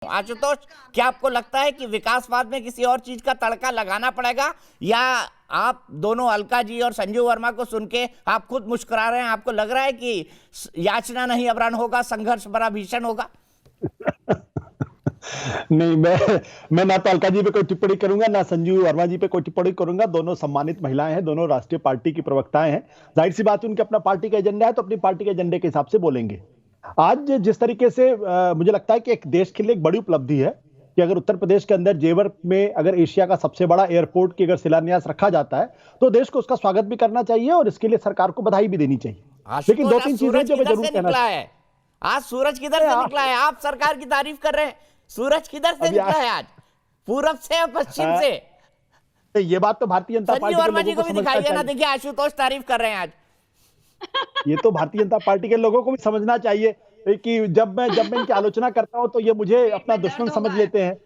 आशुतोष, क्या आपको लगता है कि विकासवाद में किसी और चीज का तड़का लगाना पड़ेगा, या आप दोनों अलका जी और संजू वर्मा को सुन के आप खुद मुस्कुरा रहे हैं? आपको लग रहा है कि याचना नहीं अवरान होगा, संघर्ष बड़ा भीषण होगा? नहीं, मैं ना तो अलका जी पे कोई टिप्पणी करूंगा, ना संजू वर्मा जी पे कोई टिप्पणी करूंगा। दोनों सम्मानित महिलाएं हैं, दोनों राष्ट्रीय पार्टी की प्रवक्ताएं हैं। जाहिर सी बात है, उनके अपना पार्टी का एजेंडा है तो अपनी पार्टी के एजेंडे के हिसाब से बोलेंगे। आज जिस तरीके से मुझे लगता है कि एक देश के लिए एक बड़ी उपलब्धि है कि अगर उत्तर प्रदेश के अंदर जेवर में अगर एशिया का सबसे बड़ा एयरपोर्ट की अगर शिलान्यास रखा जाता है तो देश को उसका स्वागत भी करना चाहिए और इसके लिए सरकार को बधाई भी देनी चाहिए। लेकिन दो तीन चीजें जो मैं जरूर कहना, आज सूरज किधर से निकला है? आप सरकार की तारीफ कर रहे हैं, सूरज किधर से निकला है आज? पूरब से या पश्चिम से? ये बात तो भारतीय जनता पार्टी के वर्मा जी को भी दिखाइए ना। देखिए, आशुतोष तारीफ कर रहे हैं आज। ये तो भारतीय जनता पार्टी के लोगों को भी समझना चाहिए कि जब मैं इनकी आलोचना करता हूं तो ये मुझे अपना दुश्मन समझ लेते हैं।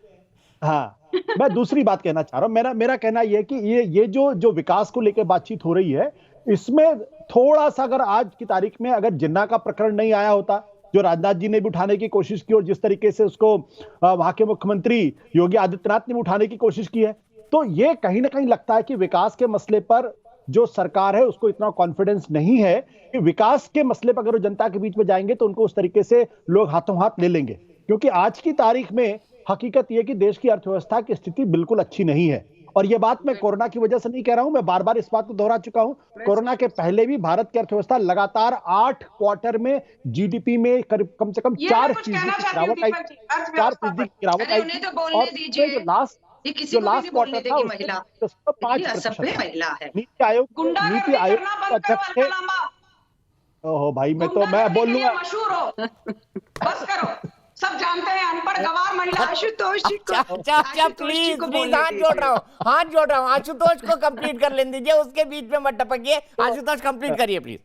हाँ, मैं दूसरी बात कहना चाह रहा हूं। मेरा कहना यह है कि ये जो विकास को लेकर बातचीत हो रही है, इसमें थोड़ा सा अगर आज की तारीख में अगर जिन्ना का प्रकरण नहीं आया होता, जो राजनाथ जी ने भी उठाने की कोशिश की और जिस तरीके से उसको वहां के मुख्यमंत्री योगी आदित्यनाथ ने भी उठाने की कोशिश की है, तो ये कहीं ना कहीं लगता है कि विकास के मसले पर जो सरकार है उसको इतना कॉन्फिडेंस नहीं है कि विकास के मसले पर अगर वो जनता के बीच में जाएंगे तो उनको उस तरीके से लोग हाथों हाथ ले लेंगे। क्योंकि आज की तारीख में हकीकत यह कि देश की अर्थव्यवस्था की स्थिति बिल्कुल अच्छी नहीं है। और ये बात मैं कोरोना की वजह से नहीं कह रहा हूं, मैं बार बार इस बात को दोहरा चुका हूं। कोरोना के पहले भी भारत की अर्थव्यवस्था लगातार 8 क्वार्टर में जीडीपी में कम से कम 4% की गिरावट आई। 4% की गिरावट आई। और जो लास्ट क्वार्टर था उसमें 5%। नीति आयोग के अध्यक्ष थे। ओहो भाई, मैं बोल लूंगा। बस करो, सब जानते हैं, अनपढ़ गवार महिला आशुतोष जी को। प्लीज हाथ जोड़ रहा हूँ। आशुतोष को कंप्लीट कर लेने दीजिए, उसके बीच में मत टपकिए। आशुतोष कंप्लीट करिए प्लीज।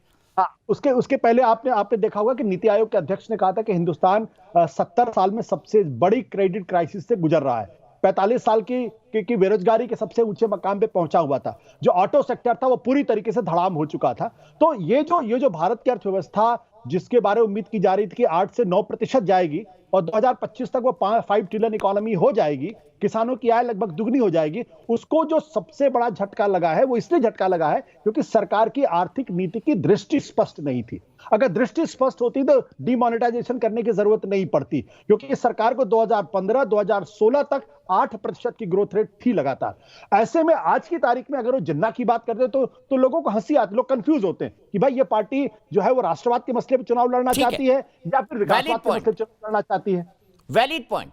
उसके पहले आपने देखा होगा कि नीति आयोग के अध्यक्ष ने कहा था कि हिंदुस्तान 70 साल में सबसे बड़ी क्रेडिट क्राइसिस से गुजर रहा है। 45 साल की बेरोजगारी के सबसे ऊंचे मकाम पे पहुंचा हुआ था। जो ऑटो सेक्टर था वो पूरी तरीके से धड़ाम हो चुका था। तो ये जो भारत की अर्थव्यवस्था जिसके बारे में उम्मीद की जा रही थी कि 8 से 9% जाएगी और 2025 तक वो 5 ट्रिलियन इकोनॉमी हो जाएगी, किसानों की आय लगभग दुगनी हो जाएगी, उसको जो सबसे बड़ा झटका लगा है वो इसलिए झटका लगा है क्योंकि सरकार की आर्थिक नीति की दृष्टि स्पष्ट नहीं थी। अगर दृष्टि स्पष्ट होती तो डिमोनेटाइजेशन करने की जरूरत नहीं पड़ती, क्योंकि इस सरकार को 2015-2016 तक 8% की ग्रोथ रेट थी लगातार। ऐसे में आज की तारीख में अगर वो जिन्ना की बात करते तो लोगों को हंसी आती, लोग कंफ्यूज होते हैं कि भाई ये पार्टी जो है वो राष्ट्रवाद के मसले पर चुनाव लड़ना चाहती है या फिर विकासवाद के मसले पर चुनाव लड़ना चाहती है। Valid point.